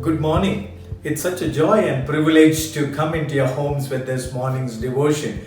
good morning. It's such a joy and privilege to come into your homes with this morning's devotion.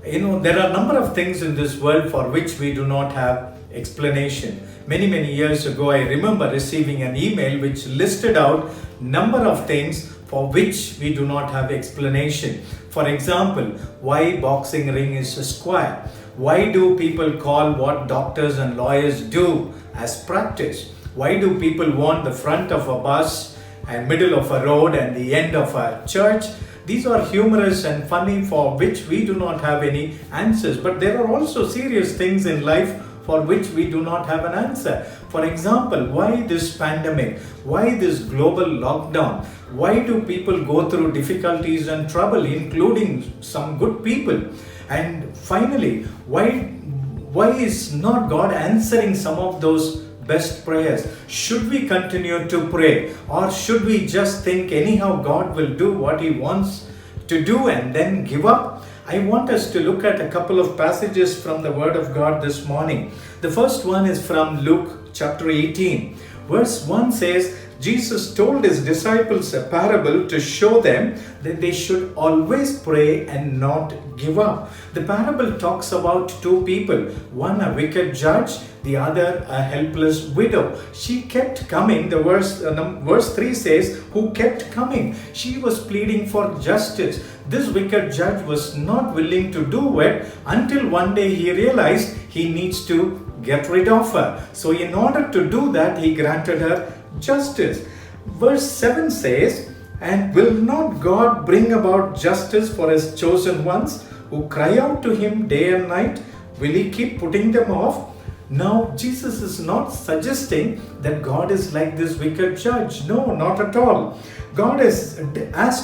There are a number of things in this world for which we do not have explanation. Many years ago, I remember receiving an email which listed out number of things for which we do not have explanation. For example, why boxing ring is a square? Why do people call what doctors and lawyers do as practice? Why do people want the front of a bus and middle of a road and the end of a church? These are humorous and funny for which we do not have any answers. But there are also serious things in life for which we do not have an answer. For example, why this pandemic? Why this global lockdown? Why do people go through difficulties and trouble, including some good people? And finally, why is not God answering some of those best prayers? Should we continue to pray, or should we just think anyhow God will do what He wants to do and then give up? I want us to look at a couple of passages from the Word of God this morning. The first one is from Luke chapter 18. Verse 1 says, Jesus told His disciples a parable to show them that they should always pray and not give up. The parable talks about two people, one a wicked judge, the other a helpless widow. She kept coming. The verse 3 says, who kept coming? She was pleading for justice. This wicked judge was not willing to do it until one day he realized he needs to get rid of her. So in order to do that, he granted her justice. Verse 7 says, and will not God bring about justice for His chosen ones who cry out to Him day and night? Will He keep putting them off? Now, Jesus is not suggesting that God is like this wicked judge. No, not at all. God is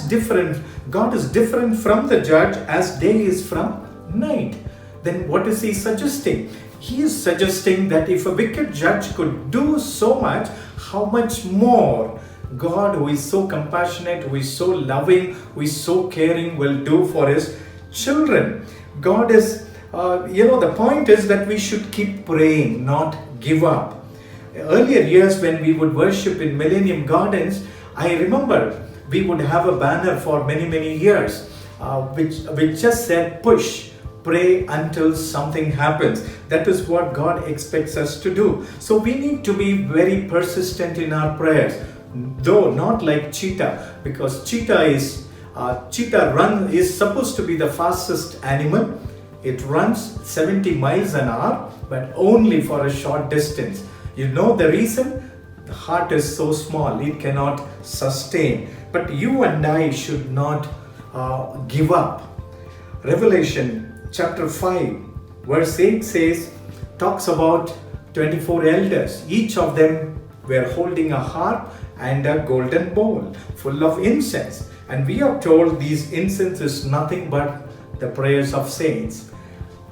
different from the judge as day is from night. Then what is He suggesting? He is suggesting that if a wicked judge could do so much, how much more God, who is so compassionate, who is so loving, who is so caring, will do for His children. God is, the point is that we should keep praying, not give up. Earlier years when we would worship in Millennium Gardens, I remember we would have a banner for many years which just said, push. Pray until something happens. That is what God expects us to do. So we need to be very persistent in our prayers, though not like cheetah, because cheetah is supposed to be the fastest animal. It runs 70 miles an hour, but only for a short distance. You know the reason? The heart is so small, it cannot sustain. But you and I should not give up. Revelation chapter 5 verse 8 talks about 24 elders. Each of them were holding a harp and a golden bowl full of incense. And we are told these incense is nothing but the prayers of saints.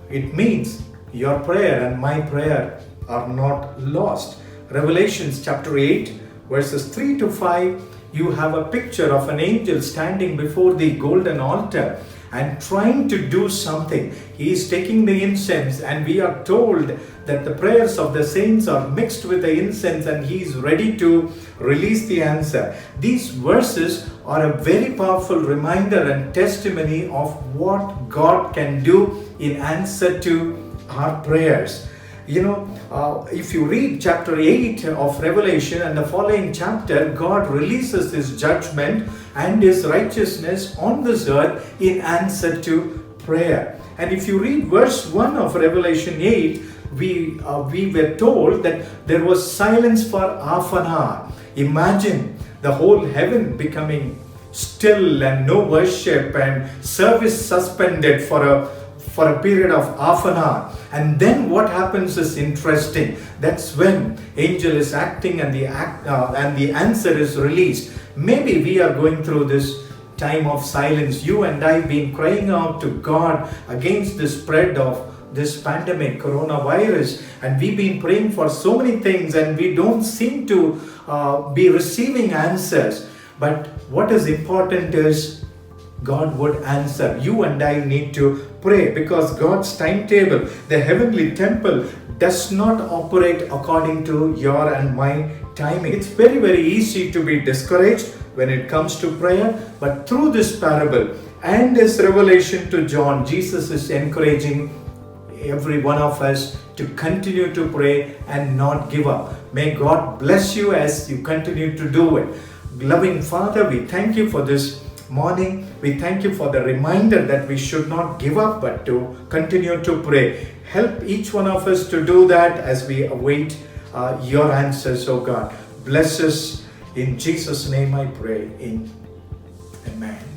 It means your prayer and my prayer are not lost. Revelations chapter 8 verses 3 to 5, you have a picture of an angel standing before the golden altar and trying to do something. He is taking the incense, and we are told that the prayers of the saints are mixed with the incense, and he is ready to release the answer. These verses are a very powerful reminder and testimony of what God can do in answer to our prayers. If you read chapter 8 of Revelation and the following chapter, God releases His judgment and His righteousness on this earth in answer to prayer. And if you read verse 1 of Revelation 8, we were told that there was silence for half an hour. Imagine the whole heaven becoming still and no worship and service suspended for a period of half an hour. And then what happens is interesting. That's when angel is acting and the answer is released. Maybe we are going through this time of silence. You and I have been crying out to God against the spread of this pandemic, coronavirus, and we've been praying for so many things and we don't seem to be receiving answers. But what is important is God would answer. You and I need to pray, because God's timetable, the heavenly temple, does not operate according to your and my timing. It's very, very easy to be discouraged when it comes to prayer, but through this parable and this revelation to John, Jesus is encouraging every one of us to continue to pray and not give up. May God bless you as you continue to do it. Loving Father, we thank you for this morning. We thank you for the reminder that we should not give up but to continue to pray. Help each one of us to do that as we await your answers, oh God. Bless us. In Jesus' name I pray. Amen.